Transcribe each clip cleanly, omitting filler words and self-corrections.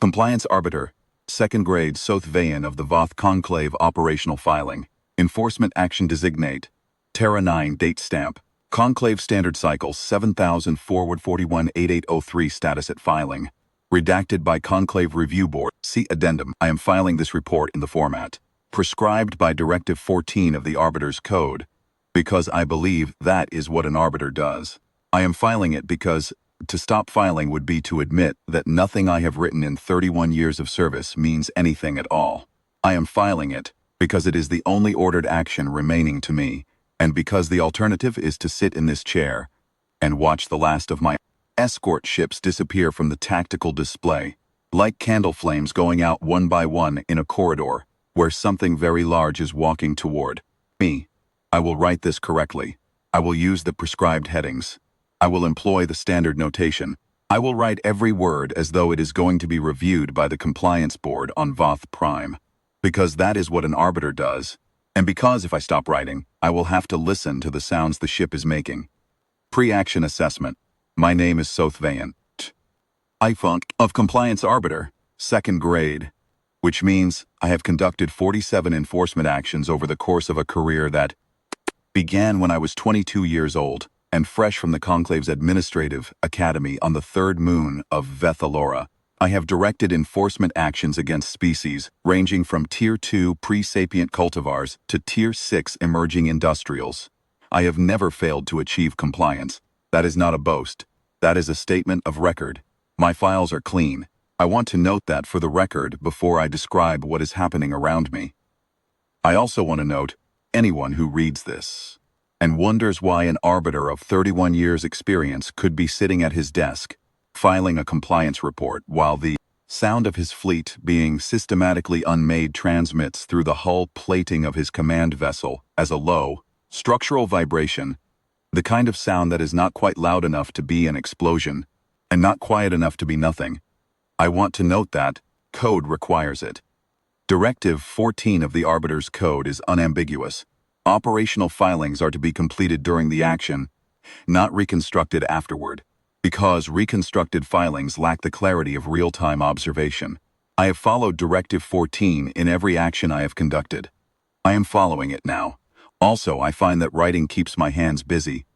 Compliance Arbiter, 2nd grade Sothvayan of the Voth Conclave Operational Filing. Enforcement Action Designate. Terra 9 Date Stamp. Conclave Standard Cycle 7000 Forward 418803 Status at Filing. Redacted by Conclave Review Board. See Addendum. I am filing this report in the format prescribed by Directive 14 of the Arbiter's Code, because I believe that is what an arbiter does. I am filing it because to stop filing would be to admit that nothing I have written in 31 years of service means anything at all. I am filing it because it is the only ordered action remaining to me, and because the alternative is to sit in this chair and watch the last of my escort ships disappear from the tactical display, like candle flames going out one by one in a corridor where something very large is walking toward me. I will write this correctly. I will use the prescribed headings. I will employ the standard notation. I will write every word as though it is going to be reviewed by the Compliance Board on Voth Prime, because that is what an arbiter does, and because if I stop writing, I will have to listen to the sounds the ship is making. Pre-action assessment. My name is Sothvayan Ifunk of Compliance Arbiter, 2nd grade, which means I have conducted 47 enforcement actions over the course of a career that began when I was 22 years old and fresh from the Conclave's Administrative Academy on the 3rd moon of Vethalora. I have directed enforcement actions against species ranging from Tier 2 pre-sapient cultivars to Tier 6 emerging industrials. I have never failed to achieve compliance. That is not a boast. That is a statement of record. My files are clean. I want to note that for the record before I describe what is happening around me. I also want to note, anyone who reads this and wonders why an arbiter of 31 years' experience could be sitting at his desk, filing a compliance report while the sound of his fleet being systematically unmade transmits through the hull plating of his command vessel as a low, structural vibration, the kind of sound that is not quite loud enough to be an explosion, and not quiet enough to be nothing. I want to note that code requires it. Directive 14 of the Arbiter's Code is unambiguous. Operational filings are to be completed during the action, not reconstructed afterward, because reconstructed filings lack the clarity of real-time observation. I have followed Directive 14 in every action I have conducted. I am following it now. Also, I find that writing keeps my hands busy,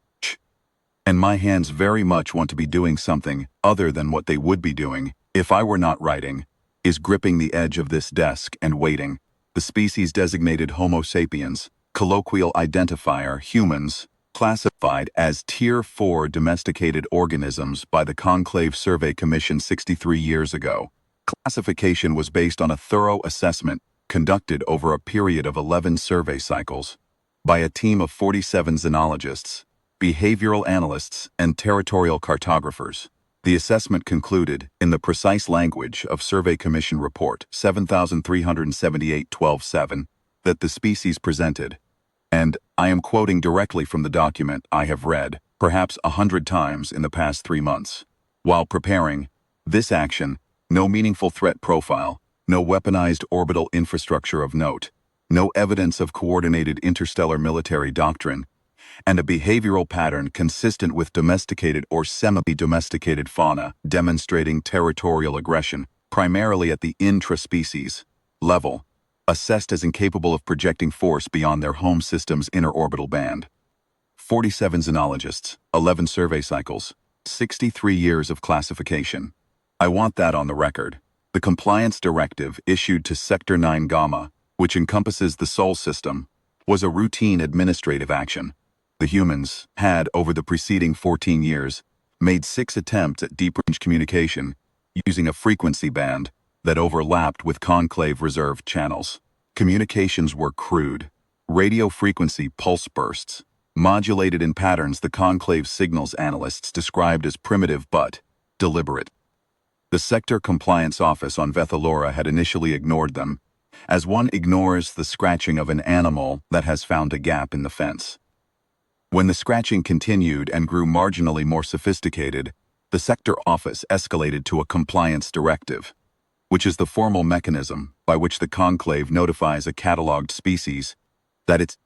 and my hands very much want to be doing something other than what they would be doing if I were not writing, is gripping the edge of this desk and waiting. The species-designated Homo sapiens, colloquial identifier humans, classified as Tier 4 domesticated organisms by the Conclave Survey Commission 63 years ago. Classification was based on a thorough assessment conducted over a period of 11 survey cycles by a team of 47 xenologists, behavioral analysts, and territorial cartographers. The assessment concluded, in the precise language of Survey Commission Report 7378-12-7, that the species presented, and I am quoting directly from the document I have read, perhaps 100 times in the past 3 months. While preparing this action, no meaningful threat profile, no weaponized orbital infrastructure of note, no evidence of coordinated interstellar military doctrine, and a behavioral pattern consistent with domesticated or semi-domesticated fauna demonstrating territorial aggression, primarily at the intra-species level, assessed as incapable of projecting force beyond their home system's interorbital band. 47 xenologists, 11 survey cycles, 63 years of classification. I want that on the record. The compliance directive issued to Sector 9 Gamma, which encompasses the Sol system, was a routine administrative action. The humans had, over the preceding 14 years, made 6 attempts at deep-range communication using a frequency band that overlapped with conclave reserved channels. Communications were crude, radio frequency pulse bursts, modulated in patterns the conclave signals analysts described as primitive but deliberate. The Sector Compliance Office on Vethalora had initially ignored them, as one ignores the scratching of an animal that has found a gap in the fence. When the scratching continued and grew marginally more sophisticated, the Sector Office escalated to a compliance directive, which is the formal mechanism by which the conclave notifies a cataloged species that its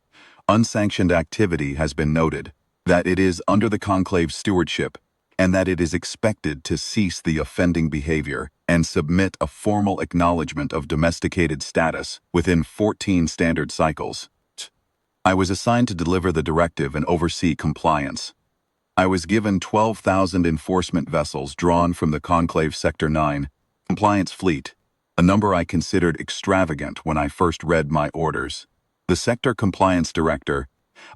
unsanctioned activity has been noted, that it is under the conclave's stewardship, and that it is expected to cease the offending behavior and submit a formal acknowledgement of domesticated status within 14 standard cycles. I was assigned to deliver the directive and oversee compliance. I was given 12,000 enforcement vessels drawn from the Conclave Sector 9 compliance fleet, a number I considered extravagant when I first read my orders. The sector compliance director,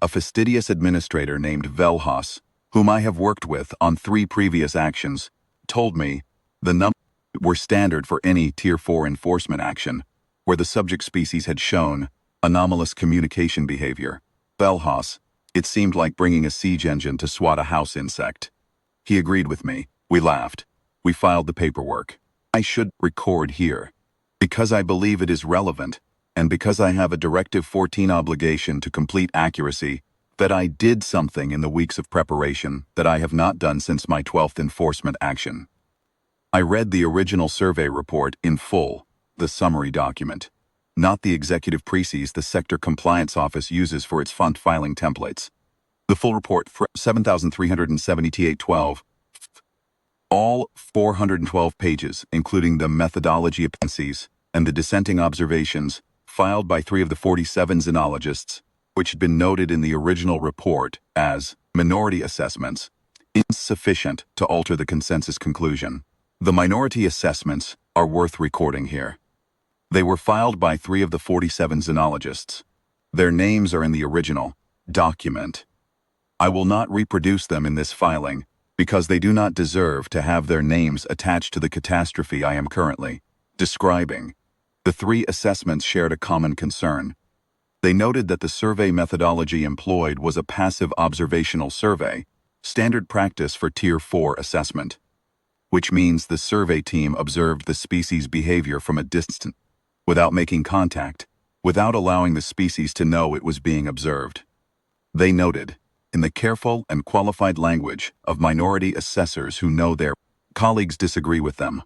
a fastidious administrator named Velhas, whom I have worked with on 3 previous actions, told me the numbers were standard for any Tier 4 enforcement action, where the subject species had shown anomalous communication behavior. Velhas, it seemed like bringing a siege engine to swat a house insect. He agreed with me. We laughed. We filed the paperwork. I should record here, because I believe it is relevant, and because I have a Directive 14 obligation to complete accuracy, that I did something in the weeks of preparation that I have not done since my 12th enforcement action. I read the original survey report in full, the summary document, not the executive précis the Sector Compliance Office uses for its font filing templates. The full report, 7,370 T812, all 412 pages, including the methodology appendices and the dissenting observations, filed by 3 of the 47 xenologists, which had been noted in the original report as minority assessments, insufficient to alter the consensus conclusion. The minority assessments are worth recording here. They were filed by 3 of the 47 xenologists. Their names are in the original document. I will not reproduce them in this filing because they do not deserve to have their names attached to the catastrophe I am currently describing. The 3 assessments shared a common concern. They noted that the survey methodology employed was a passive observational survey, standard practice for Tier 4 assessment, which means the survey team observed the species' behavior from a distance, without making contact, without allowing the species to know it was being observed. They noted, in the careful and qualified language of minority assessors who know their colleagues disagree with them,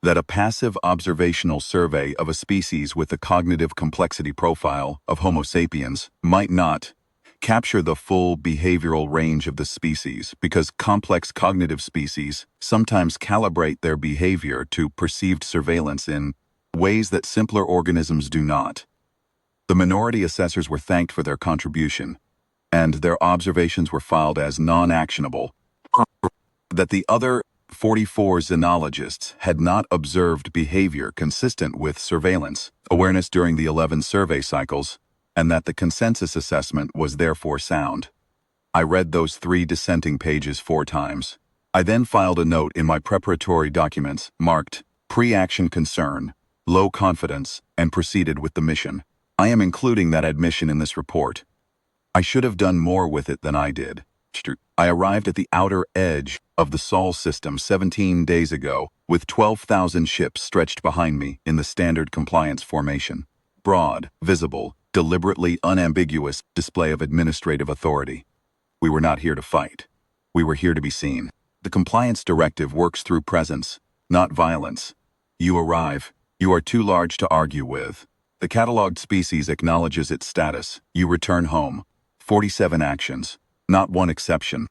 that a passive observational survey of a species with the cognitive complexity profile of Homo sapiens might not capture the full behavioral range of the species because complex cognitive species sometimes calibrate their behavior to perceived surveillance in ways that simpler organisms do not. The minority assessors were thanked for their contribution, and their observations were filed as non-actionable. That the other 44 xenologists had not observed behavior consistent with surveillance awareness during the 11 survey cycles, and that the consensus assessment was therefore sound. I read those 3 dissenting pages 4 times. I then filed a note in my preparatory documents marked Pre-Action Concern, Low Confidence, and proceeded with the mission. I am including that admission in this report. I should have done more with it than I did. I arrived at the outer edge of the Sol system 17 days ago with 12,000 ships stretched behind me in the standard compliance formation. Broad, visible, deliberately unambiguous display of administrative authority. We were not here to fight. We were here to be seen. The compliance directive works through presence, not violence. You arrive. You are too large to argue with. The cataloged species acknowledges its status. You return home. 47 actions. Not one exception.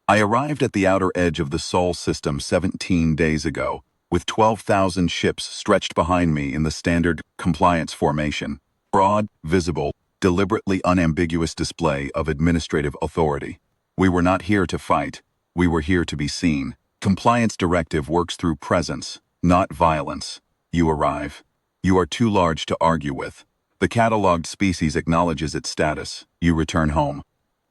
I arrived at the outer edge of the Sol system 17 days ago, with 12,000 ships stretched behind me in the standard compliance formation. Broad, visible, deliberately unambiguous display of administrative authority. We were not here to fight. We were here to be seen. Compliance directive works through presence, not violence. You arrive. You are too large to argue with. The cataloged species acknowledges its status. You return home.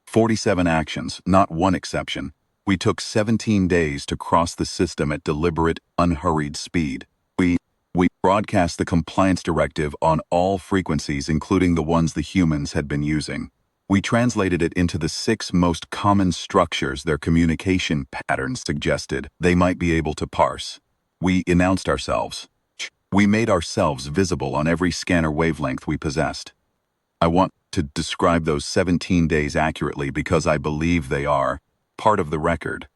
47 actions, not one exception. We took 17 days to cross the system at deliberate, unhurried speed. We broadcast the compliance directive on all frequencies, including the ones the humans had been using. We translated it into the 6 most common structures their communication patterns suggested they might be able to parse. We announced ourselves. We made ourselves visible on every scanner wavelength we possessed. I want to describe those 17 days accurately because I believe they are part of the record.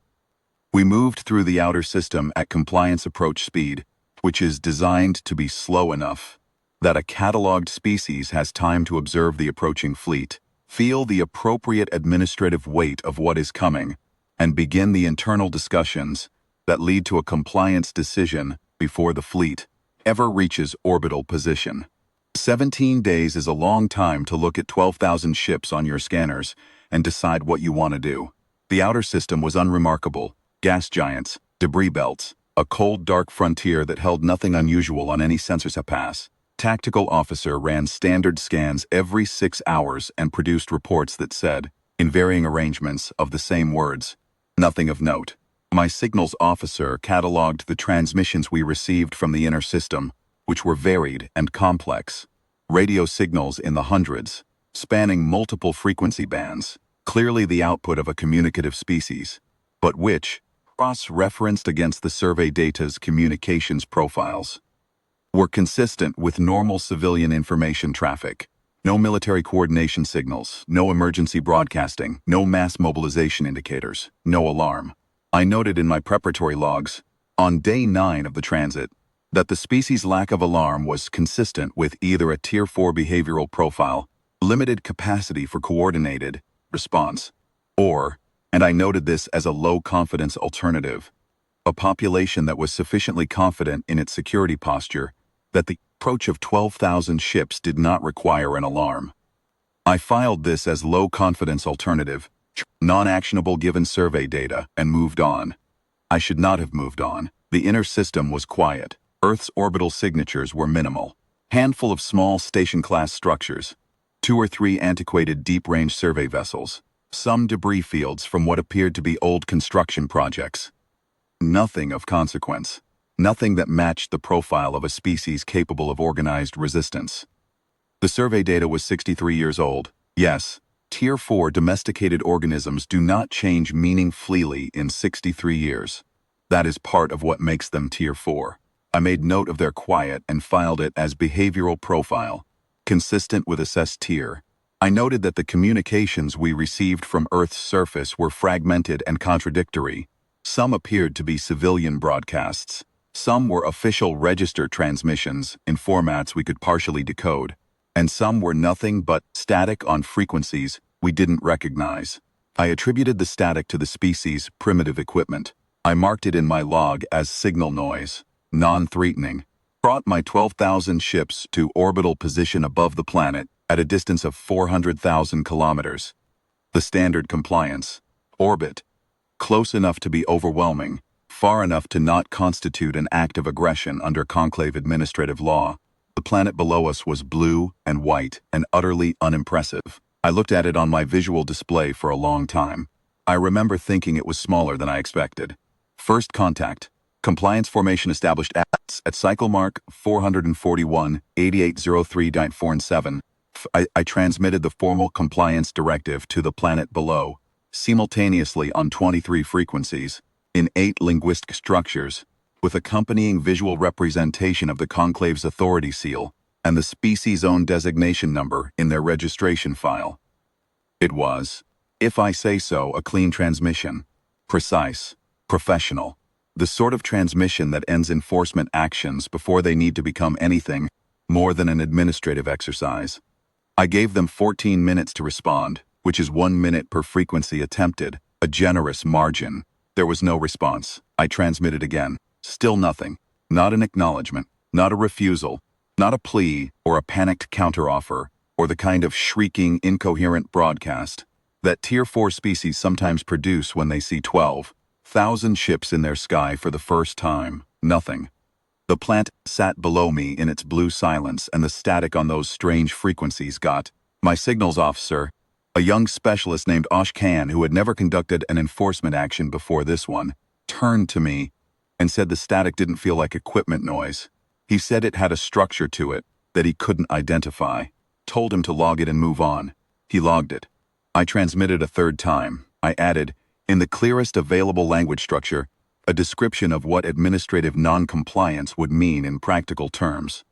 We moved through the outer system at compliance approach speed, which is designed to be slow enough that a cataloged species has time to observe the approaching fleet, feel the appropriate administrative weight of what is coming, and begin the internal discussions that lead to a compliance decision before the fleet ever reaches orbital position. 17 days is a long time to look at 12,000 ships on your scanners and decide what you want to do. The outer system was unremarkable: gas giants, debris belts, a cold, dark frontier that held nothing unusual on any sensors pass. Tactical officer ran standard scans every 6 hours and produced reports that said, in varying arrangements of the same words, nothing of note. My signals officer cataloged the transmissions we received from the inner system, which were varied and complex. Radio signals in the hundreds, spanning multiple frequency bands, clearly the output of a communicative species, but which, cross-referenced against the survey data's communications profiles, were consistent with normal civilian information traffic. No military coordination signals, no emergency broadcasting, no mass mobilization indicators, no alarm. I noted in my preparatory logs, on day 9 of the transit, that the species' lack of alarm was consistent with either a Tier 4 behavioral profile, limited capacity for coordinated response, or, and I noted this as a low-confidence alternative, a population that was sufficiently confident in its security posture that the approach of 12,000 ships did not require an alarm. I filed this as low-confidence alternative, non-actionable given survey data, and moved on. I should not have moved on. The inner system was quiet. Earth's orbital signatures were minimal. Handful of small station-class structures, 2 or 3 antiquated deep-range survey vessels, some debris fields from what appeared to be old construction projects. Nothing of consequence. Nothing that matched the profile of a species capable of organized resistance. The survey data was 63 years old. Yes, Tier 4 domesticated organisms do not change meaningfully in 63 years. That is part of what makes them Tier 4. I made note of their quiet and filed it as behavioral profile, consistent with assessed tier. I noted that the communications we received from Earth's surface were fragmented and contradictory. Some appeared to be civilian broadcasts. Some were official register transmissions in formats we could partially decode, and some were nothing but static on frequencies we didn't recognize. I attributed the static to the species' primitive equipment. I marked it in my log as signal noise, non-threatening. Brought my 12,000 ships to orbital position above the planet at a distance of 400,000 kilometers. The standard compliance. Orbit. Close enough to be overwhelming, far enough to not constitute an act of aggression under conclave administrative law. The planet below us was blue and white and utterly unimpressive. I looked at it on my visual display for a long time. I remember thinking it was smaller than I expected. First contact. Compliance formation established at cycle mark 441, 8803.47. I transmitted the formal compliance directive to the planet below, simultaneously on 23 frequencies, in 8 linguistic structures, with accompanying visual representation of the conclave's authority seal and the species' own designation number in their registration file. It was, if I say so, a clean transmission. Precise, professional. The sort of transmission that ends enforcement actions before they need to become anything more than an administrative exercise. I gave them 14 minutes to respond, which is 1 minute per frequency attempted, a generous margin. There was no response. I transmitted again. Still nothing. Not an acknowledgement, not a refusal, not a plea or a panicked counteroffer, or the kind of shrieking, incoherent broadcast that Tier 4 species sometimes produce when they see 12,000 ships in their sky for the first time. Nothing. The plant sat below me in its blue silence, and the static on those strange frequencies got. My signals officer, a young specialist named Osh Khan, who had never conducted an enforcement action before this one, turned to me and said the static didn't feel like equipment noise. He said it had a structure to it that he couldn't identify. Told him to log it and move on. He logged it. I transmitted a third time. I added, in the clearest available language structure, a description of what administrative non-compliance would mean in practical terms.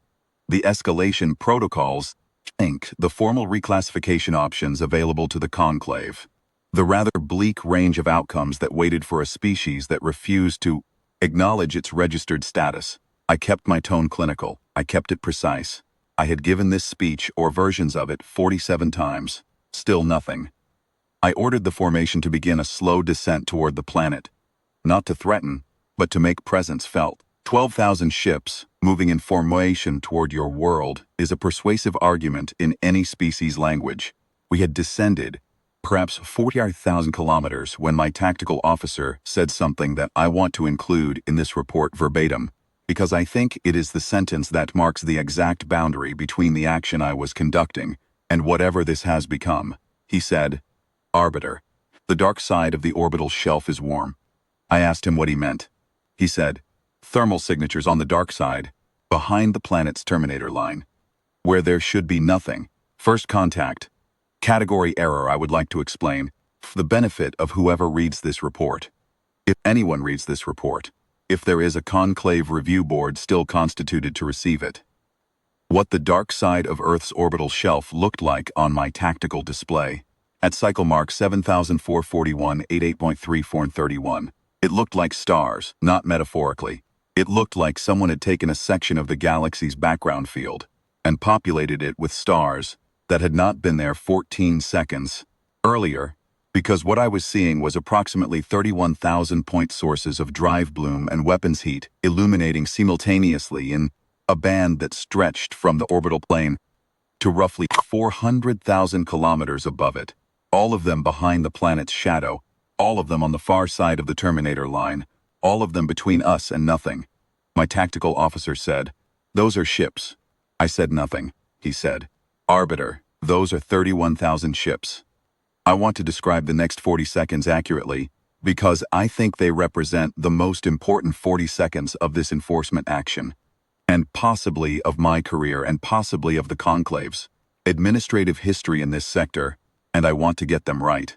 The escalation protocols, the formal reclassification options available to the conclave. The rather bleak range of outcomes that waited for a species that refused to acknowledge its registered status. I kept my tone clinical. I kept it precise. I had given this speech or versions of it 47 times. Still nothing. I ordered the formation to begin a slow descent toward the planet. Not to threaten, but to make presence felt. 12,000 ships, moving in formation toward your world, is a persuasive argument in any species language. We had descended, perhaps 40,000 kilometers, when my tactical officer said something that I want to include in this report verbatim, because I think it is the sentence that marks the exact boundary between the action I was conducting and whatever this has become. He said, "Arbiter, the dark side of the orbital shelf is warm." I asked him what he meant. He said, "Thermal signatures on the dark side, behind the planet's terminator line, where there should be nothing. First contact. Category error, I would like to explain, for the benefit of whoever reads this report. If anyone reads this report, if there is a conclave review board still constituted to receive it. What the dark side of Earth's orbital shelf looked like on my tactical display. At cycle mark 7441 88.34 and 31. It looked like stars, not metaphorically. It looked like someone had taken a section of the galaxy's background field and populated it with stars that had not been there 14 seconds earlier, because what I was seeing was approximately 31,000 point sources of drive bloom and weapons heat illuminating simultaneously in a band that stretched from the orbital plane to roughly 400,000 kilometers above it, all of them behind the planet's shadow, all of them on the far side of the terminator line, all of them between us and nothing. My tactical officer said, "Those are ships." I said nothing. He said, "Arbiter, those are 31,000 ships." I want to describe the next 40 seconds accurately, because I think they represent the most important 40 seconds of this enforcement action, and possibly of my career and possibly of the Conclave's administrative history in this sector, and I want to get them right.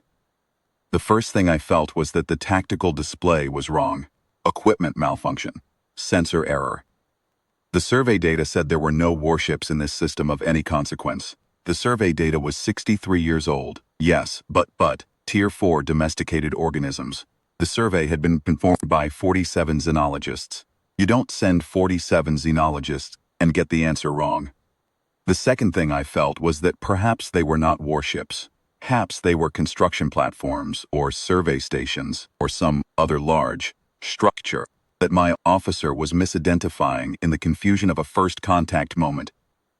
The first thing I felt was that the tactical display was wrong. Equipment malfunction. Sensor error. The survey data said there were no warships in this system of any consequence. The survey data was 63 years old. Yes, but Tier 4 domesticated organisms. The survey had been performed by 47 xenologists. You don't send 47 xenologists and get the answer wrong. The second thing I felt was that perhaps they were not warships. Perhaps they were construction platforms or survey stations or some other large structure that my officer was misidentifying in the confusion of a first contact moment.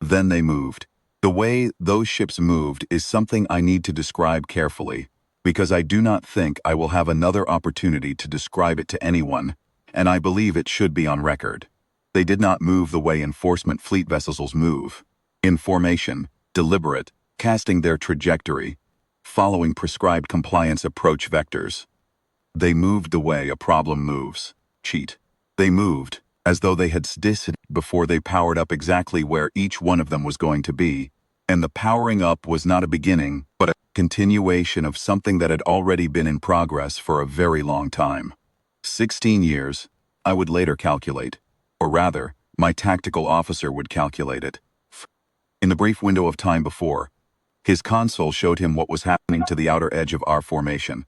Then they moved. The way those ships moved is something I need to describe carefully, because I do not think I will have another opportunity to describe it to anyone, and I believe it should be on record. They did not move the way enforcement fleet vessels move. In formation, deliberate, casting their trajectory, following prescribed compliance approach vectors. They moved the way a problem moves. Cheat. They moved, as though they had decided before they powered up exactly where each one of them was going to be, and the powering up was not a beginning, but a continuation of something that had already been in progress for a very long time. 16 years, I would later calculate, or rather, my tactical officer would calculate it. In the brief window of time before, his console showed him what was happening to the outer edge of our formation,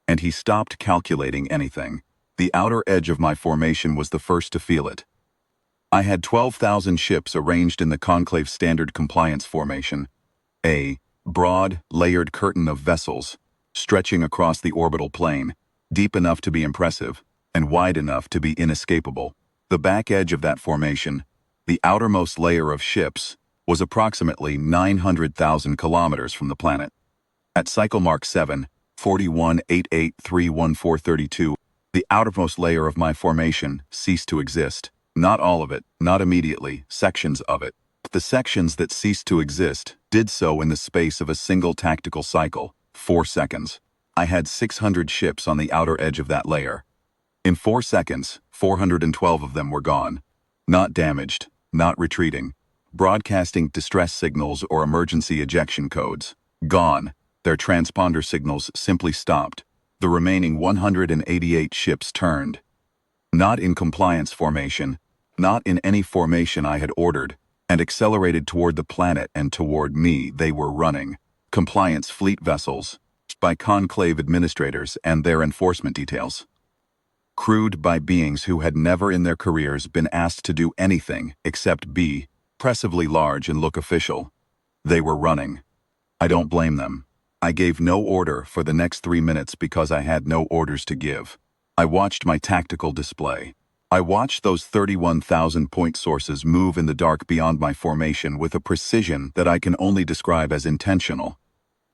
and he stopped calculating anything. The outer edge of my formation was the first to feel it. I had 12,000 ships arranged in the Conclave Standard Compliance Formation, a broad, layered curtain of vessels, stretching across the orbital plane, deep enough to be impressive, and wide enough to be inescapable. The back edge of that formation, the outermost layer of ships, was approximately 900,000 kilometers from the planet. At cycle mark 741883142, the outermost layer of my formation ceased to exist. Not all of it, not immediately, sections of it. The sections that ceased to exist did so in the space of a single tactical cycle, 4 seconds. I had 600 ships on the outer edge of that layer. In 4 seconds, 412 of them were gone. Not damaged, not retreating, broadcasting distress signals or emergency ejection codes. Gone. Their transponder signals simply stopped. The remaining 188 ships turned. Not in compliance formation, not in any formation I had ordered, and accelerated toward the planet and toward me. They were running. Compliance fleet vessels, by Conclave administrators and their enforcement details. Crewed by beings who had never in their careers been asked to do anything except be impressively large and look official. They were running. I don't blame them. I gave no order for the next 3 minutes because I had no orders to give. I watched my tactical display. I watched those 31,000 point sources move in the dark beyond my formation with a precision that I can only describe as intentional.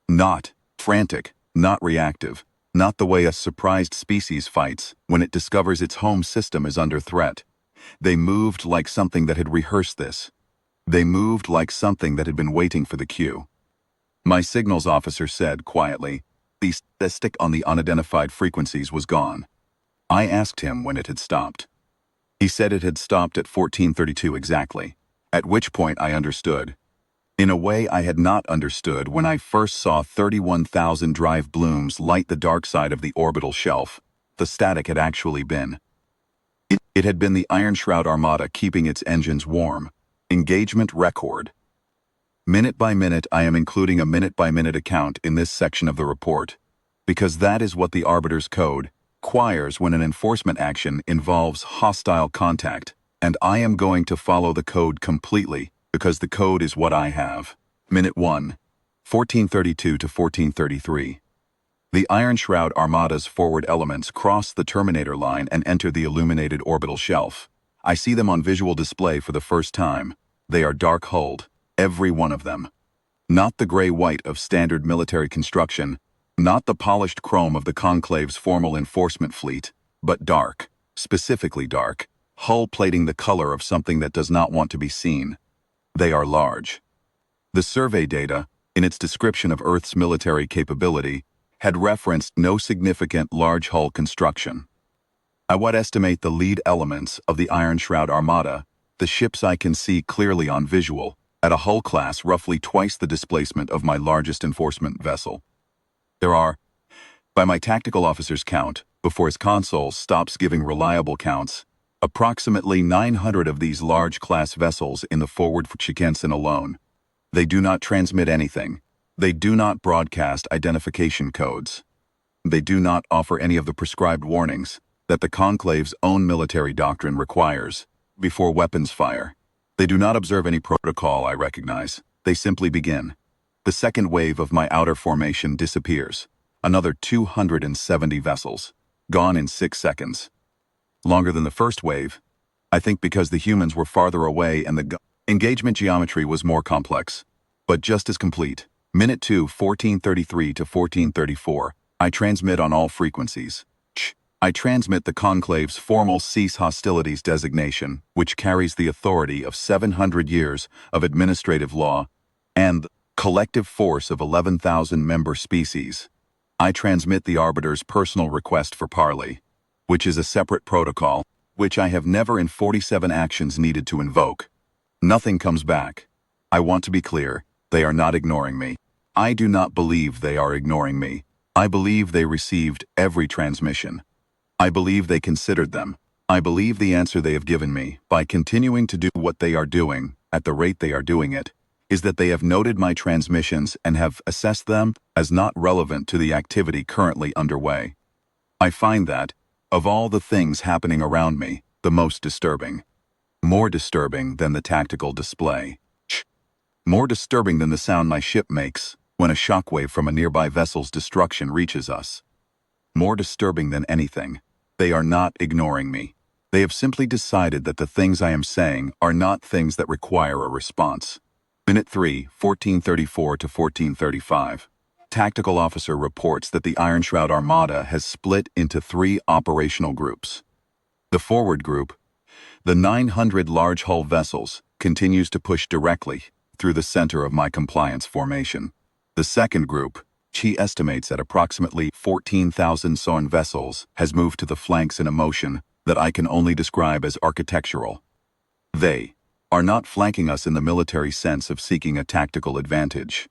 Not frantic, not reactive, not the way a surprised species fights when it discovers its home system is under threat. They moved like something that had rehearsed this. They moved like something that had been waiting for the cue. My signals officer said quietly, the statistic on the unidentified frequencies was gone. I asked him when it had stopped. He said it had stopped at 1432 exactly, at which point I understood. In a way I had not understood when I first saw 31,000 drive blooms light the dark side of the orbital shelf. The static had actually been. It had been the Ironshroud Armada keeping its engines warm. Engagement record. Minute by minute, I am including a minute-by-minute account in this section of the report, because that is what the Arbiter's Code requires when an enforcement action involves hostile contact, and I am going to follow the code completely, because the code is what I have. Minute 1, 1432 to 1433. The Ironshroud Armada's forward elements cross the terminator line and enter the illuminated orbital shelf. I see them on visual display for the first time. They are dark-hulled. Every one of them. Not the gray-white of standard military construction, not the polished chrome of the Conclave's formal enforcement fleet, but dark, specifically dark, hull plating the color of something that does not want to be seen. They are large. The survey data, in its description of Earth's military capability, had referenced no significant large hull construction. I would estimate the lead elements of the Ironshroud Armada, the ships I can see clearly on visual, at a hull class roughly twice the displacement of my largest enforcement vessel. There are, by my tactical officer's count, before his console stops giving reliable counts, approximately 900 of these large class vessels in the forward Chikensen alone. They do not transmit anything. They do not broadcast identification codes. They do not offer any of the prescribed warnings that the Conclave's own military doctrine requires before weapons fire. They do not observe any protocol I recognize. They simply begin. The second wave of my outer formation disappears. Another 270 vessels. Gone in 6 seconds. Longer than the first wave. I think because the humans were farther away and the engagement geometry was more complex. But just as complete. Minute 2, 1433 to 1434. I transmit on all frequencies. I transmit the Conclave's formal cease hostilities designation, which carries the authority of 700 years of administrative law and the collective force of 11,000 member species. I transmit the Arbiter's personal request for parley, which is a separate protocol, which I have never in 47 actions needed to invoke. Nothing comes back. I want to be clear, they are not ignoring me. I do not believe they are ignoring me. I believe they received every transmission. I believe they considered them. I believe the answer they have given me, by continuing to do what they are doing, at the rate they are doing it, is that they have noted my transmissions and have assessed them as not relevant to the activity currently underway. I find that, of all the things happening around me, the most disturbing. More disturbing than the tactical display. More disturbing than the sound my ship makes when a shockwave from a nearby vessel's destruction reaches us. More disturbing than anything. They are not ignoring me. They have simply decided that the things I am saying are not things that require a response. Minute 3, 1434 to 1435. Tactical officer reports that the Ironshroud Armada has split into 3 operational groups. The forward group, the 900 large hull vessels, continues to push directly through the center of my compliance formation. The second group, he estimates at approximately 14,000 Soan vessels, has moved to the flanks in a motion that I can only describe as architectural. They are not flanking us in the military sense of seeking a tactical advantage.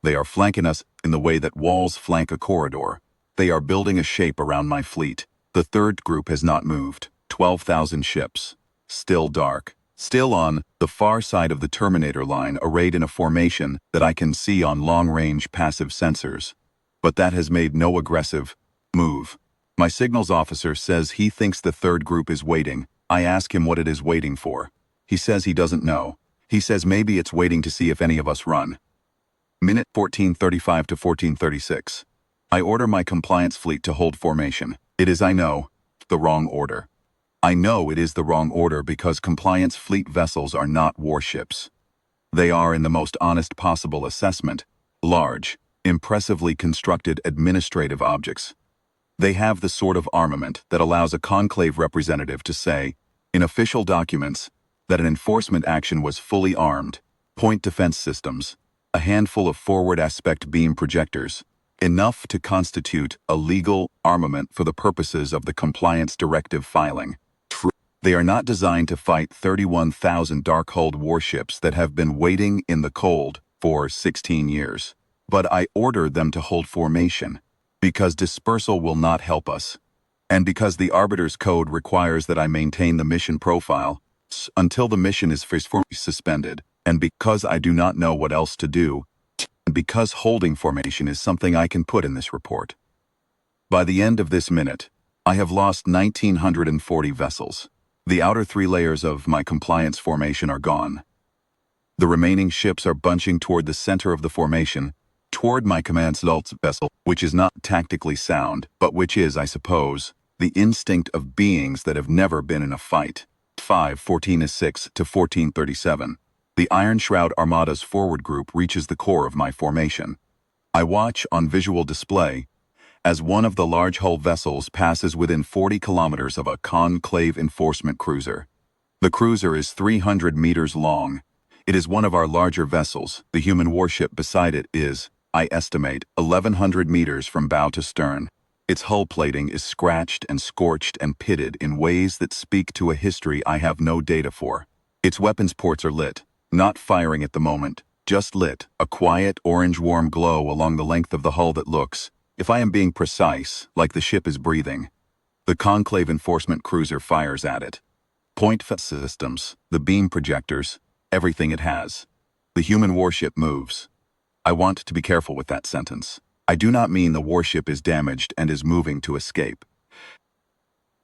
They are flanking us in the way that walls flank a corridor. They are building a shape around my fleet. The third group has not moved. 12,000 ships. Still dark. Still on the far side of the terminator line, arrayed in a formation that I can see on long-range passive sensors. But that has made no aggressive move. My signals officer says he thinks the third group is waiting. I ask him what it is waiting for. He says he doesn't know. He says maybe it's waiting to see if any of us run. Minute 14:35 to 14:36. I order my compliance fleet to hold formation. It is, I know, the wrong order. I know it is the wrong order because compliance fleet vessels are not warships. They are, in the most honest possible assessment, large, impressively constructed administrative objects. They have the sort of armament that allows a conclave representative to say, in official documents, that an enforcement action was fully armed, point defense systems, a handful of forward aspect beam projectors, enough to constitute a legal armament for the purposes of the compliance directive filing. They are not designed to fight 31,000 Darkhold warships that have been waiting in the cold for 16 years. But I ordered them to hold formation, because dispersal will not help us, and because the Arbiter's Code requires that I maintain the mission profile until the mission is suspended, and because I do not know what else to do, and because holding formation is something I can put in this report. By the end of this minute, I have lost 1,940 vessels. The outer 3 layers of my compliance formation are gone. The remaining ships are bunching toward the center of the formation, toward my command's vessel, which is not tactically sound, but which is, I suppose, the instinct of beings that have never been in a fight. 5:14:06 to 14:37. The Ironshroud Armada's forward group reaches the core of my formation. I watch on visual display as one of the large hull vessels passes within 40 kilometers of a conclave enforcement cruiser. The cruiser is 300 meters long. It is one of our larger vessels. The human warship beside it is, I estimate, 1,100 meters from bow to stern. Its hull plating is scratched and scorched and pitted in ways that speak to a history I have no data for. Its weapons ports are lit, not firing at the moment, just lit, a quiet orange warm glow along the length of the hull that looks, if I am being precise, like the ship is breathing. The conclave enforcement cruiser fires at it. Point systems, the beam projectors, everything it has. The human warship moves. I want to be careful with that sentence. I do not mean the warship is damaged and is moving to escape.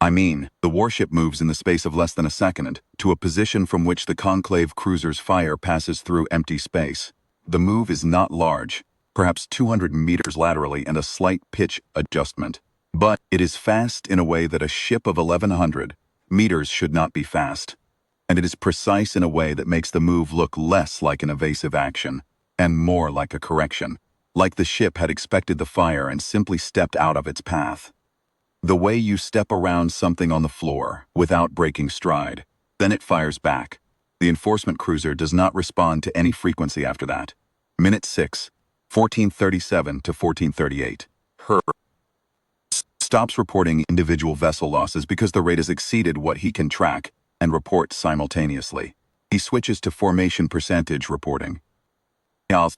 I mean, the warship moves in the space of less than a second to a position from which the conclave cruiser's fire passes through empty space. The move is not large, perhaps 200 meters laterally and a slight pitch adjustment. But it is fast in a way that a ship of 1,100 meters should not be fast. And it is precise in a way that makes the move look less like an evasive action and more like a correction, like the ship had expected the fire and simply stepped out of its path. The way you step around something on the floor without breaking stride, then it fires back. The enforcement cruiser does not respond to any frequency after that. Minute 6, 14:37 to 14:38. Her stops reporting individual vessel losses because the rate has exceeded what he can track and report simultaneously. He switches to formation percentage reporting. I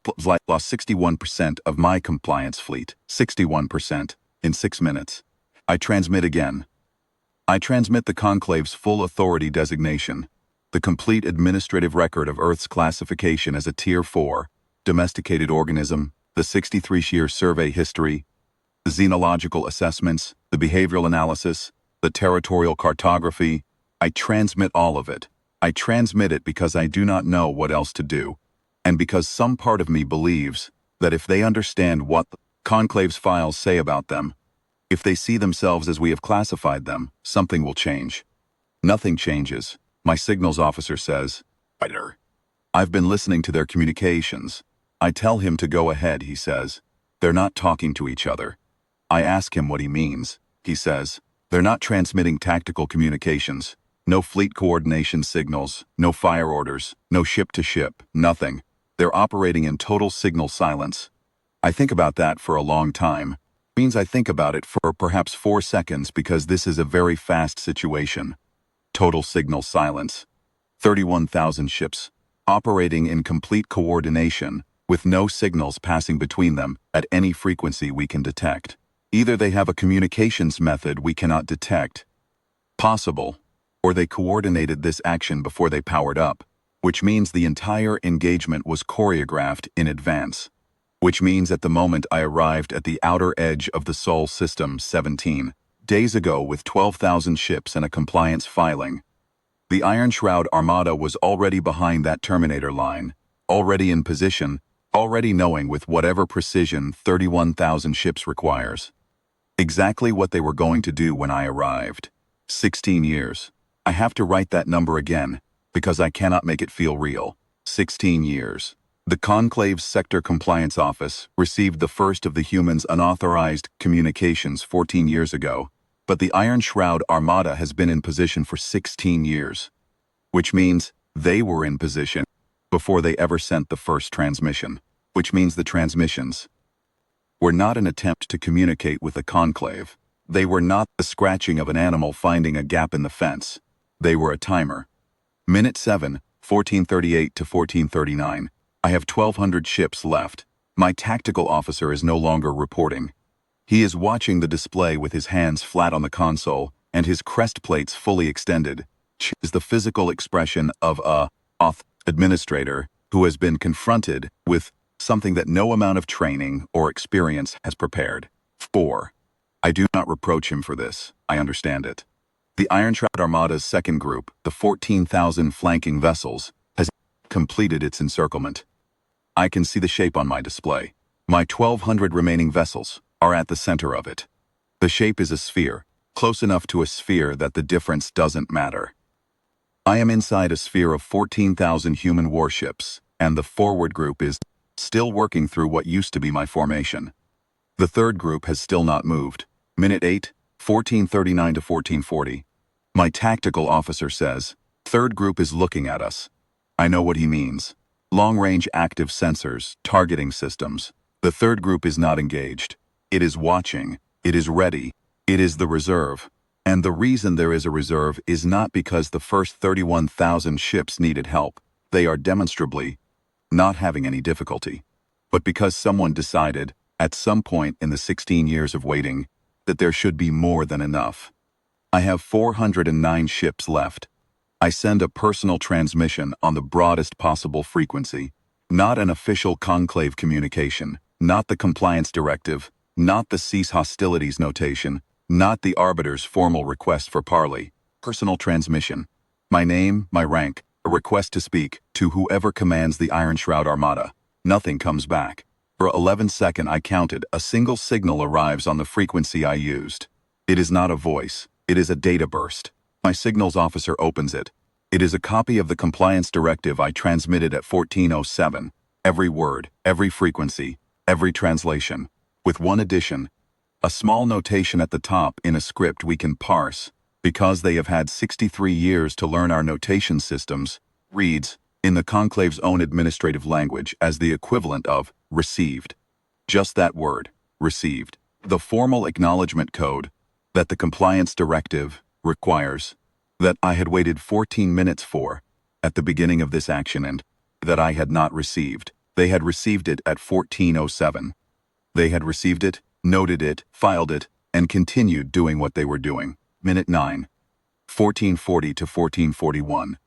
lost 61% of my compliance fleet, 61%, in 6 minutes. I transmit again. I transmit the conclave's full authority designation, the complete administrative record of Earth's classification as a Tier 4, domesticated organism, the 63-year survey history, the xenological assessments, the behavioral analysis, the territorial cartography. I transmit all of it. I transmit it because I do not know what else to do, and because some part of me believes that if they understand what the conclave's files say about them, if they see themselves as we have classified them, something will change. Nothing changes, my signals officer says. I've been listening to their communications. I tell him to go ahead, he says. They're not talking to each other. I ask him what he means. He says, they're not transmitting tactical communications. No fleet coordination signals, no fire orders, no ship-to-ship, nothing. They're operating in total signal silence. I think about that for a long time. It means I think about it for perhaps 4 seconds because this is a very fast situation. Total signal silence. 31,000 ships, operating in complete coordination, with no signals passing between them at any frequency we can detect. Either they have a communications method we cannot detect, possible, or they coordinated this action before they powered up, which means the entire engagement was choreographed in advance, which means at the moment I arrived at the outer edge of the Sol system 17 days ago with 12,000 ships and a compliance filing. The Ironshroud Armada was already behind that terminator line, already in position, already knowing with whatever precision 31,000 ships requires. Exactly what they were going to do when I arrived. 16 years. I have to write that number again, because I cannot make it feel real. 16 years. The Conclave's Sector Compliance Office received the first of the humans' unauthorized communications 14 years ago, but the Ironshroud Armada has been in position for 16 years, which means they were in position before they ever sent the first transmission, which means the transmissions were not an attempt to communicate with the Conclave. They were not the scratching of an animal finding a gap in the fence. They were a timer. Minute 7, 1438 to 1439. I have 1,200 ships left. My tactical officer is no longer reporting. He is watching the display with his hands flat on the console and his crest plates fully extended. Ch is the physical expression of a administrator who has been confronted with something that no amount of training or experience has prepared. 4. I do not reproach him for this. I understand it. The Ironshroud Armada's second group, the 14,000 flanking vessels, has completed its encirclement. I can see the shape on my display. My 1,200 remaining vessels are at the center of it. The shape is a sphere, close enough to a sphere that the difference doesn't matter. I am inside a sphere of 14,000 human warships, and the forward group is still working through what used to be my formation. The third group has still not moved. Minute 8, 1439 to 1440. My tactical officer says, third group is looking at us. I know what he means. Long-range active sensors, targeting systems. The third group is not engaged. It is watching. It is ready. It is the reserve. And the reason there is a reserve is not because the first 31,000 ships needed help. They are demonstrably not having any difficulty. But because someone decided, at some point in the 16 years of waiting, that there should be more than enough. I have 409 ships left. I send a personal transmission on the broadest possible frequency, not an official conclave communication, not the compliance directive, not the cease hostilities notation, not the arbiter's formal request for parley. Personal transmission. My name, my rank, a request to speak to whoever commands the Ironshroud Armada. Nothing comes back. For 11 seconds I counted, a single signal arrives on the frequency I used. It is not a voice, it is a data burst. My signals officer opens it. It is a copy of the compliance directive I transmitted at 1407. Every word, every frequency, every translation. With one addition, a small notation at the top in a script we can parse, because they have had 63 years to learn our notation systems, reads, in the Conclave's own administrative language as the equivalent of received. Just that word, received. The formal acknowledgement code that the compliance directive requires, that I had waited 14 minutes for at the beginning of this action and that I had not received. They had received it at 1407. They had received it, noted it, filed it, and continued doing what they were doing. Minute 9, 1440 to 1441.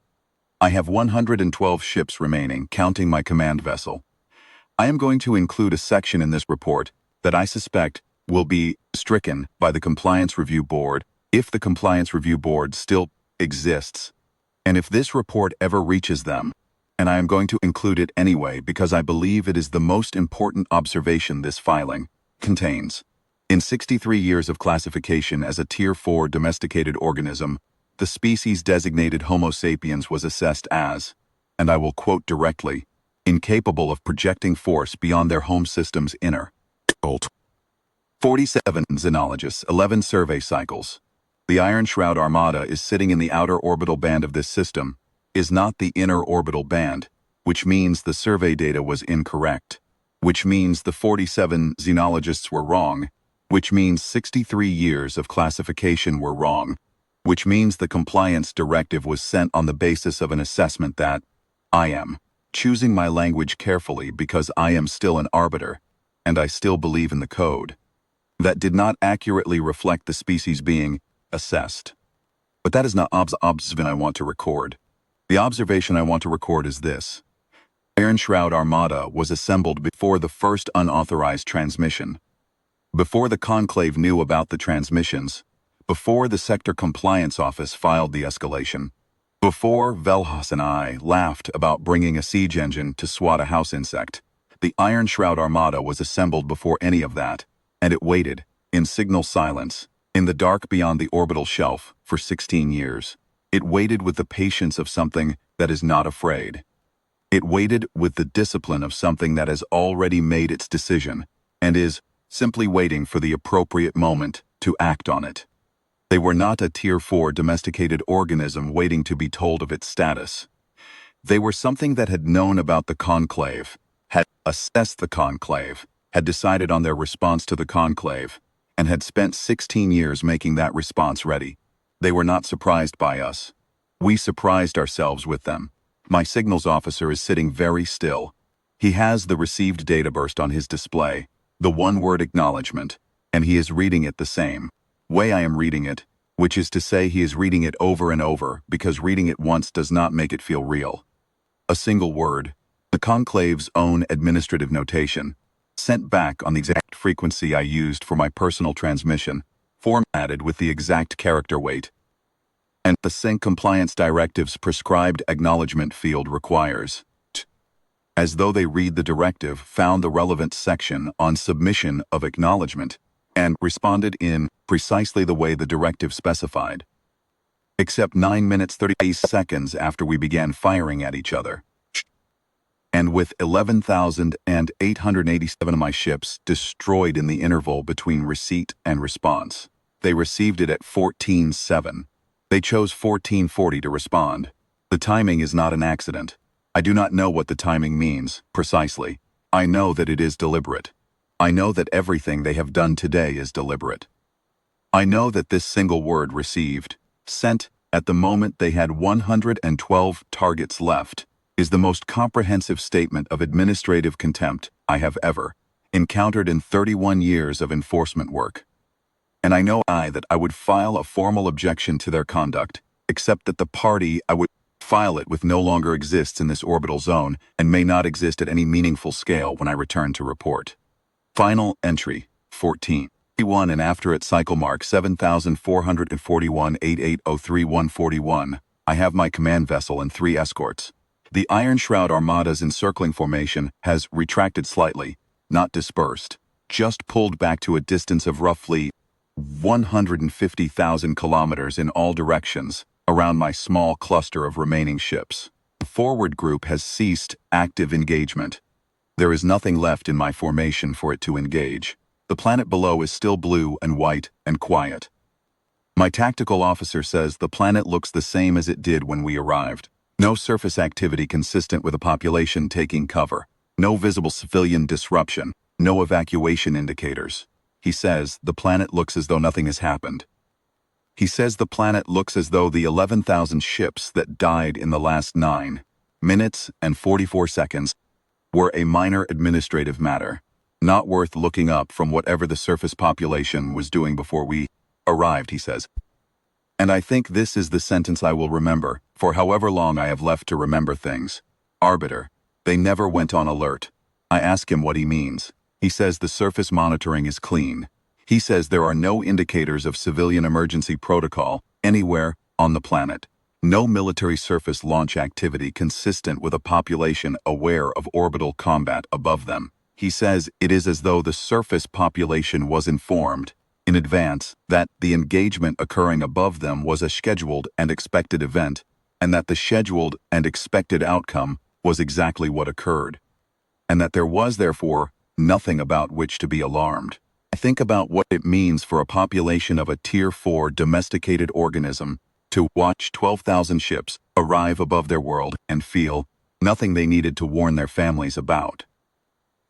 I have 112 ships remaining, counting my command vessel. I am going to include a section in this report that I suspect will be stricken by the Compliance Review Board if the Compliance Review Board still exists, and if this report ever reaches them, and I am going to include it anyway because I believe it is the most important observation this filing contains. In 63 years of classification as a Tier 4 domesticated organism, the species designated Homo sapiens was assessed as, and I will quote directly, incapable of projecting force beyond their home system's inner. 47 xenologists, 11 survey cycles. The Ironshroud Armada is sitting in the outer orbital band of this system, is not the inner orbital band, which means the survey data was incorrect, which means the 47 xenologists were wrong, which means 63 years of classification were wrong, which means the compliance directive was sent on the basis of an assessment that I am choosing my language carefully because I am still an arbiter, and I still believe in the code, that did not accurately reflect the species being assessed. But that is not observation I want to record. The observation I want to record is this. Ironshroud Armada was assembled before the first unauthorized transmission. Before the Conclave knew about the transmissions, before the Sector Compliance Office filed the escalation, before Velhas and I laughed about bringing a siege engine to swat a house insect, The Ironshroud Armada was assembled before any of that, and it waited, in signal silence, in the dark beyond the orbital shelf, for 16 years. It waited with the patience of something that is not afraid. It waited with the discipline of something that has already made its decision, and is simply waiting for the appropriate moment to act on it. They were not a Tier 4 domesticated organism waiting to be told of its status. They were something that had known about the conclave, had assessed the conclave, had decided on their response to the conclave, and had spent 16 years making that response ready. They were not surprised by us. We surprised ourselves with them. My signals officer is sitting very still. He has the received data burst on his display, the one-word acknowledgement, and he is reading it the same way I am reading it, which is to say he is reading it over and over because reading it once does not make it feel real. A single word, the conclave's own administrative notation, sent back on the exact frequency I used for my personal transmission, formatted with the exact character weight, and the sync compliance directive's prescribed acknowledgement field requires. As though they read the directive, found the relevant section on submission of acknowledgement, and responded in precisely the way the directive specified. Except 9 minutes 30 seconds after we began firing at each other. And with 11,887 of my ships destroyed in the interval between receipt and response. They received it at 14:07. They chose 14:40 to respond. The timing is not an accident. I do not know what the timing means, precisely. I know that it is deliberate. I know that everything they have done today is deliberate. I know that this single word received, sent, at the moment they had 112 targets left, is the most comprehensive statement of administrative contempt I have ever encountered in 31 years of enforcement work. And I know that I would file a formal objection to their conduct, except that the party I would file it with no longer exists in this orbital zone and may not exist at any meaningful scale when I return to report. Final entry, 14:1 and after at cycle mark 7441-8803-141, I have my command vessel and 3 escorts. The Ironshroud Armada's encircling formation has retracted slightly, not dispersed, just pulled back to a distance of roughly 150,000 kilometers in all directions around my small cluster of remaining ships. The forward group has ceased active engagement. There is nothing left in my formation for it to engage. The planet below is still blue and white and quiet. My tactical officer says the planet looks the same as it did when we arrived. No surface activity consistent with a population taking cover. No visible civilian disruption. No evacuation indicators. He says the planet looks as though nothing has happened. He says the planet looks as though the 11,000 ships that died in the last 9 minutes and 44 seconds were a minor administrative matter, not worth looking up from whatever the surface population was doing before we arrived, he says. And I think this is the sentence I will remember, for however long I have left to remember things. Arbiter. They never went on alert. I ask him what he means. He says the surface monitoring is clean. He says there are no indicators of civilian emergency protocol anywhere on the planet. No military surface launch activity consistent with a population aware of orbital combat above them. He says it is as though the surface population was informed in advance that the engagement occurring above them was a scheduled and expected event, and that the scheduled and expected outcome was exactly what occurred, and that there was, therefore, nothing about which to be alarmed. I think about what it means for a population of a Tier 4 domesticated organism to watch 12,000 ships arrive above their world and feel nothing they needed to warn their families about.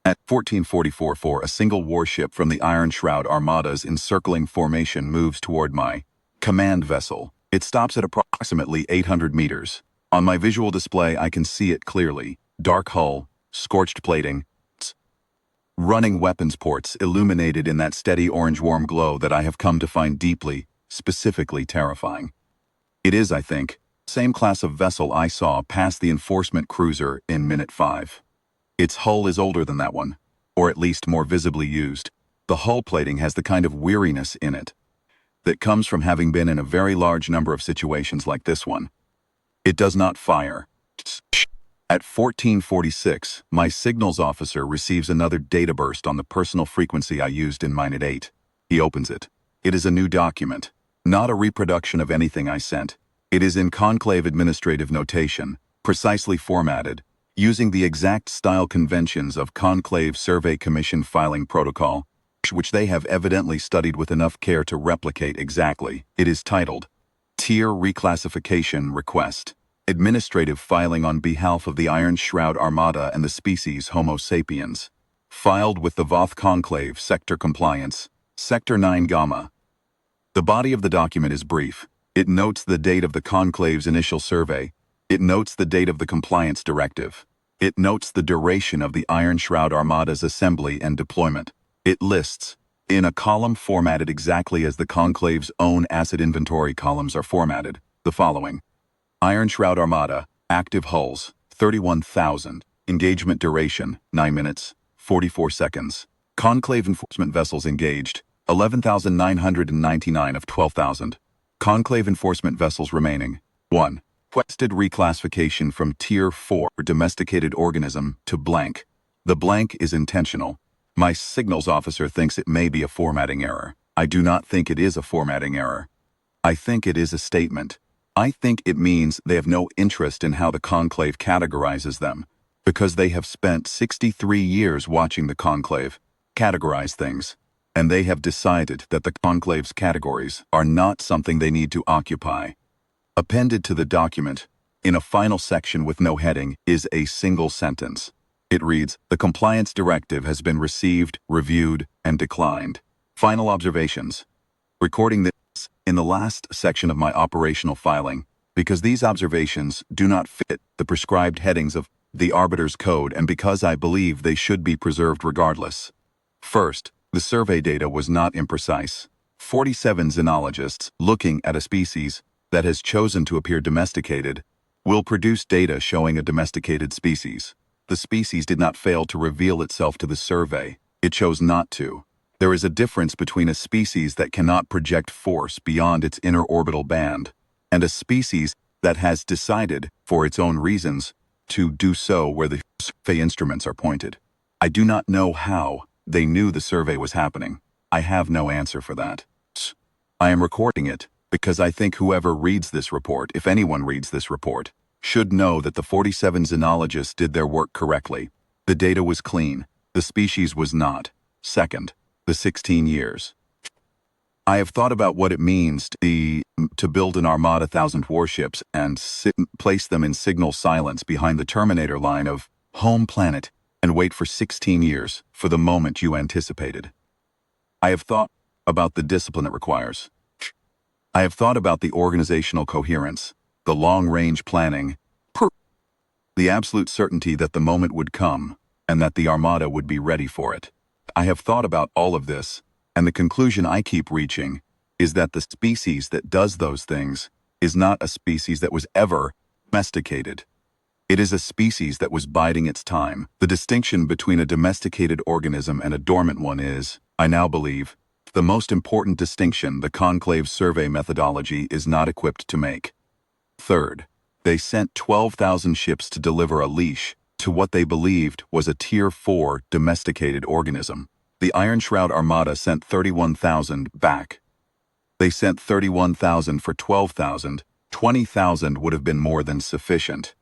At 14:44, a single warship from the Ironshroud Armada's encircling formation moves toward my command vessel. It stops at approximately 800 meters. On my visual display, I can see it clearly. Dark hull, scorched plating, running weapons ports illuminated in that steady orange warm glow that I have come to find deeply, specifically terrifying. It is, I think, the same class of vessel I saw pass the enforcement cruiser in minute 5. Its hull is older than that one, or at least more visibly used. The hull plating has the kind of weariness in it that comes from having been in a very large number of situations like this one. It does not fire. At 1446, my signals officer receives another data burst on the personal frequency I used in Minute 8. He opens it. It is a new document, not a reproduction of anything I sent. It is in conclave administrative notation, precisely formatted, using the exact style conventions of Conclave Survey Commission filing protocol, which they have evidently studied with enough care to replicate exactly. It is titled, Tier Reclassification Request. Administrative filing on behalf of the Ironshroud Armada and the species Homo sapiens. Filed with the Voth Conclave, Sector Compliance, Sector 9 Gamma. The body of the document is brief. It notes the date of the Conclave's initial survey. It notes the date of the compliance directive. It notes the duration of the Ironshroud Armada's assembly and deployment. It lists, in a column formatted exactly as the Conclave's own asset inventory columns are formatted, the following. Ironshroud Armada, active hulls, 31,000. Engagement duration, 9 minutes, 44 seconds. Conclave enforcement vessels engaged, 11,999 of 12,000. Conclave enforcement vessels remaining, 1. Requested reclassification from Tier 4 domesticated organism to blank. The blank is intentional. My signals officer thinks it may be a formatting error. I do not think it is a formatting error. I think it is a statement. I think it means they have no interest in how the Conclave categorizes them, because they have spent 63 years watching the Conclave categorize things, and they have decided that the Conclave's categories are not something they need to occupy. Appended to the document, in a final section with no heading, is a single sentence. It reads, the compliance directive has been received, reviewed, and declined. Final observations. Recording this in the last section of my operational filing, because these observations do not fit the prescribed headings of the Arbiter's Code and because I believe they should be preserved regardless. First, the survey data was not imprecise. 47 xenologists looking at a species that has chosen to appear domesticated will produce data showing a domesticated species. The species did not fail to reveal itself to the survey. It chose not to. There is a difference between a species that cannot project force beyond its inner orbital band and a species that has decided, for its own reasons, to do so where the survey instruments are pointed. I do not know how they knew the survey was happening. I have no answer for that. I am recording it because I think whoever reads this report, if anyone reads this report, should know that the 47 xenologists did their work correctly. The data was clean. The species was not. Second, the 16 years. I have thought about what it means to build an Armada 1,000 warships and place them in signal silence behind the Terminator line of home planet and wait for 16 years for the moment you anticipated. I have thought about the discipline it requires. I have thought about the organizational coherence, the long-range planning, the absolute certainty that the moment would come and that the Armada would be ready for it. I have thought about all of this, and the conclusion I keep reaching is that the species that does those things is not a species that was ever domesticated. It is a species that was biding its time. The distinction between a domesticated organism and a dormant one is, I now believe, the most important distinction the Conclave survey methodology is not equipped to make. Third, they sent 12,000 ships to deliver a leash to what they believed was a Tier 4 domesticated organism. The Ironshroud Armada sent 31,000 back. They sent 31,000 for 12,000. 20,000 would have been more than sufficient.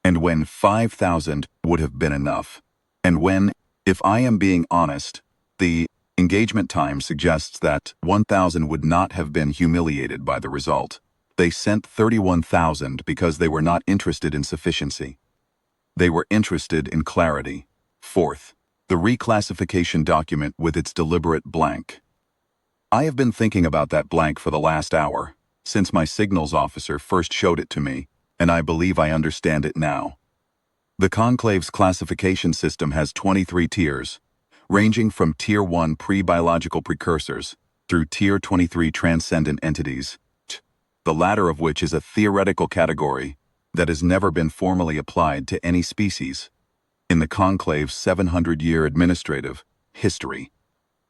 And when 5,000 would have been enough. And when, if I am being honest, the engagement time suggests that 1,000 would not have been humiliated by the result. They sent 31,000 because they were not interested in sufficiency. They were interested in clarity. Fourth, the reclassification document with its deliberate blank. I have been thinking about that blank for the last hour, since my signals officer first showed it to me, and I believe I understand it now. The Conclave's classification system has 23 tiers, ranging from Tier 1 pre-biological precursors through Tier 23 transcendent entities, the latter of which is a theoretical category that has never been formally applied to any species. In the Conclave's 700-year administrative history,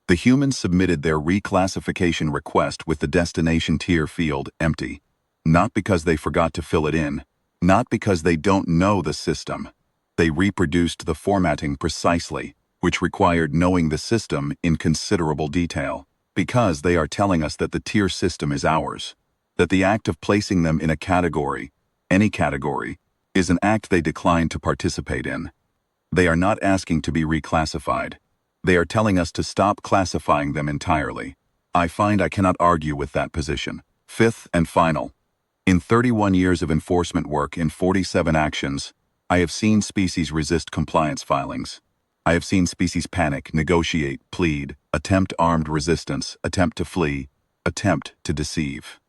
the humans submitted their reclassification request with the destination tier field empty, not because they forgot to fill it in, not because they don't know the system, They reproduced the formatting precisely, which required knowing the system in considerable detail, because they are telling us that the tier system is ours, that the act of placing them in a category, any category, is an act they decline to participate in. They are not asking to be reclassified. They are telling us to stop classifying them entirely. I find I cannot argue with that position. Fifth and final. In 31 years of enforcement work in 47 actions, I have seen species resist compliance filings. I have seen species panic, negotiate, plead, attempt armed resistance, attempt to flee, attempt to deceive.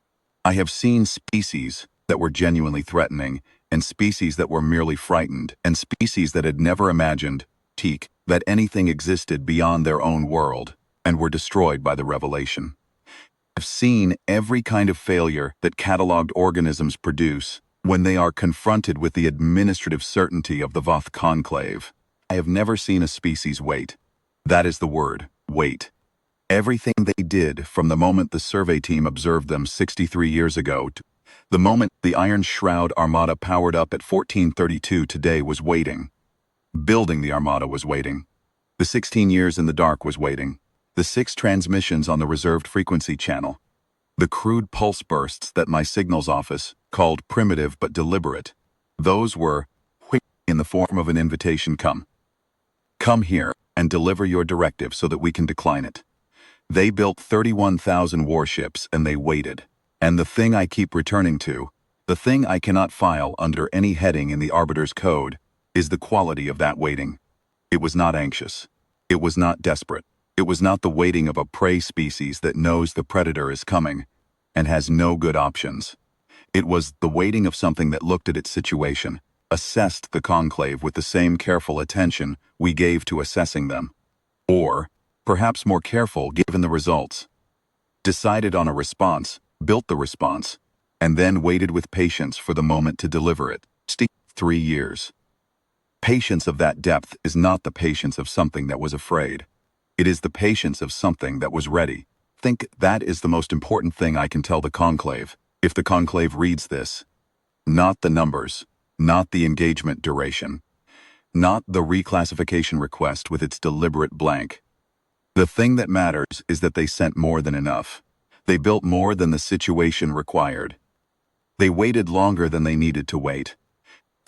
I have seen species that were genuinely threatening, and species that were merely frightened, and species that had never imagined, that anything existed beyond their own world, and were destroyed by the revelation. I've seen every kind of failure that cataloged organisms produce when they are confronted with the administrative certainty of the Voth conclave. I have never seen a species wait. That is the word, wait. Everything they did from the moment the survey team observed them 63 years ago to the moment the Ironshroud Armada powered up at 1432 today was waiting. Building the Armada was waiting. The 16 years in the dark was waiting. The 6 transmissions on the reserved frequency channel. The crude pulse bursts that my signals office called primitive but deliberate. Those were in the form of an invitation. Come here and deliver your directive so that we can decline it. They built 31,000 warships and they waited. And the thing I keep returning to, the thing I cannot file under any heading in the Arbiter's Code, is the quality of that waiting. It was not anxious. It was not desperate. It was not the waiting of a prey species that knows the predator is coming and has no good options. It was the waiting of something that looked at its situation, assessed the conclave with the same careful attention we gave to assessing them, or perhaps more careful given the results, decided on a response, built the response, and then waited with patience for the moment to deliver it. 3 years. Patience of that depth is not the patience of something that was afraid. It is the patience of something that was ready. Think that is the most important thing I can tell the conclave, if the conclave reads this. Not the numbers, not the engagement duration, not the reclassification request with its deliberate blank. The thing that matters is that they sent more than enough. They built more than the situation required. They waited longer than they needed to wait.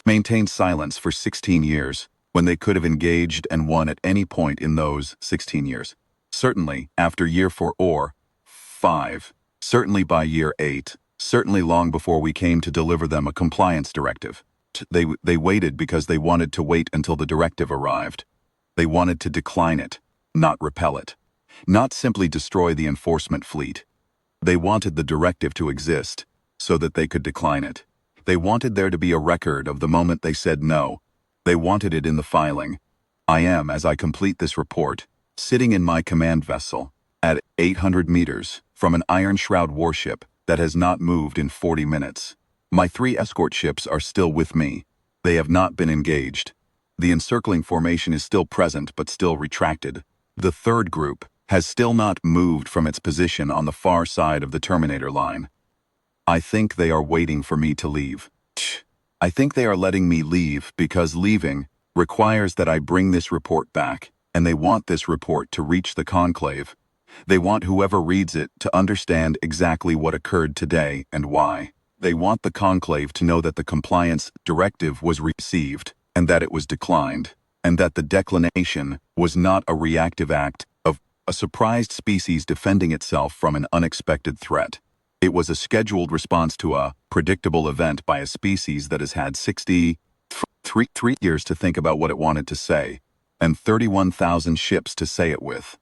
Maintained silence for 16 years, when they could have engaged and won at any point in those 16 years. Certainly after year 4 or 5, certainly by year 8, certainly long before we came to deliver them a compliance directive. They waited because they wanted to wait until the directive arrived. They wanted to decline it, not repel it, not simply destroy the enforcement fleet. They wanted the directive to exist so that they could decline it. They wanted there to be a record of the moment they said no. They wanted it in the filing. I am, as I complete this report, sitting in my command vessel at 800 meters from an Ironshroud warship that has not moved in 40 minutes. My 3 escort ships are still with me. They have not been engaged. The encircling formation is still present but still retracted. The 3rd group has still not moved from its position on the far side of the terminator line. I think they are waiting for me to leave. I think they are letting me leave because leaving requires that I bring this report back, and they want this report to reach the conclave. They want whoever reads it to understand exactly what occurred today and why. They want the conclave to know that the compliance directive was received and that it was declined, and that the declination was not a reactive act of a surprised species defending itself from an unexpected threat. It was a scheduled response to a predictable event by a species that has had 63 years to think about what it wanted to say, and 31,000 ships to say it with.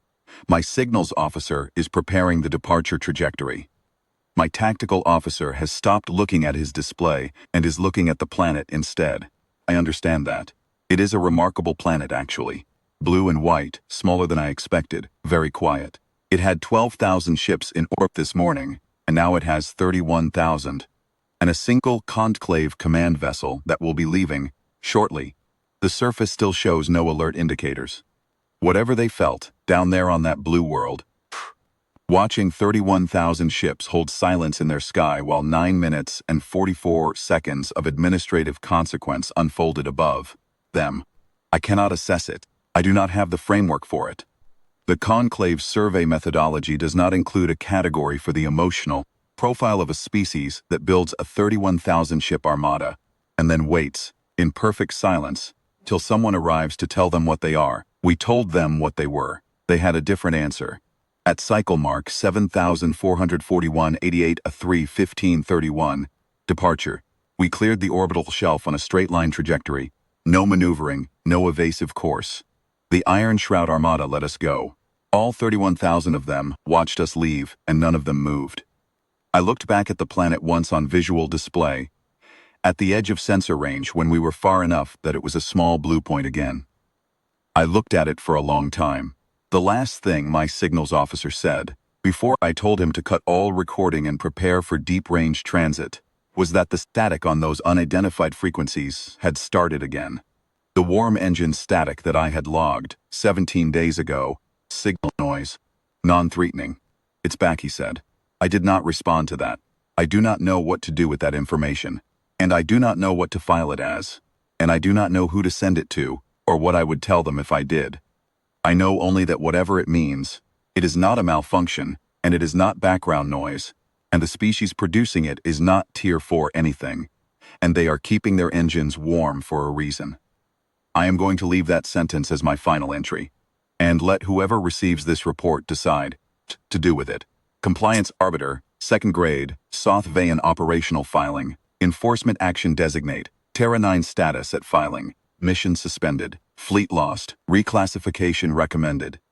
My signals officer is preparing the departure trajectory. My tactical officer has stopped looking at his display and is looking at the planet instead. I understand that. It is a remarkable planet, actually. Blue and white, smaller than I expected, very quiet. It had 12,000 ships in orbit this morning, and now it has 31,000. And a single conclave command vessel that will be leaving shortly. The surface still shows no alert indicators. Whatever they felt, down there on that blue world, watching 31,000 ships hold silence in their sky while 9 minutes and 44 seconds of administrative consequence unfolded above, them. I cannot assess it. I do not have the framework for it. The conclave survey methodology does not include a category for the emotional profile of a species that builds a 31,000 ship armada and then waits, in perfect silence, till someone arrives to tell them what they are. We told them what they were. They had a different answer. At cycle mark 7,441.88 a 3:15:31, departure. We cleared the orbital shelf on a straight-line trajectory. No maneuvering, no evasive course. The Ironshroud Armada let us go. All 31,000 of them watched us leave, and none of them moved. I looked back at the planet once on visual display, at the edge of sensor range when we were far enough that it was a small blue point again. I looked at it for a long time. The last thing my signals officer said, before I told him to cut all recording and prepare for deep-range transit, was that the static on those unidentified frequencies had started again. The warm engine static that I had logged 17 days ago, signal noise, non-threatening. It's back, he said. I did not respond to that. I do not know what to do with that information, and I do not know what to file it as, and I do not know who to send it to, or what I would tell them if I did. I know only that whatever it means, it is not a malfunction, and it is not background noise, and the species producing it is not Tier 4 anything, and they are keeping their engines warm for a reason. I am going to leave that sentence as my final entry, and let whoever receives this report decide to do with it. Compliance Arbiter, 2nd grade, South Vayan operational filing, enforcement action designate, Terra 9 status at filing, mission suspended, fleet lost, reclassification recommended.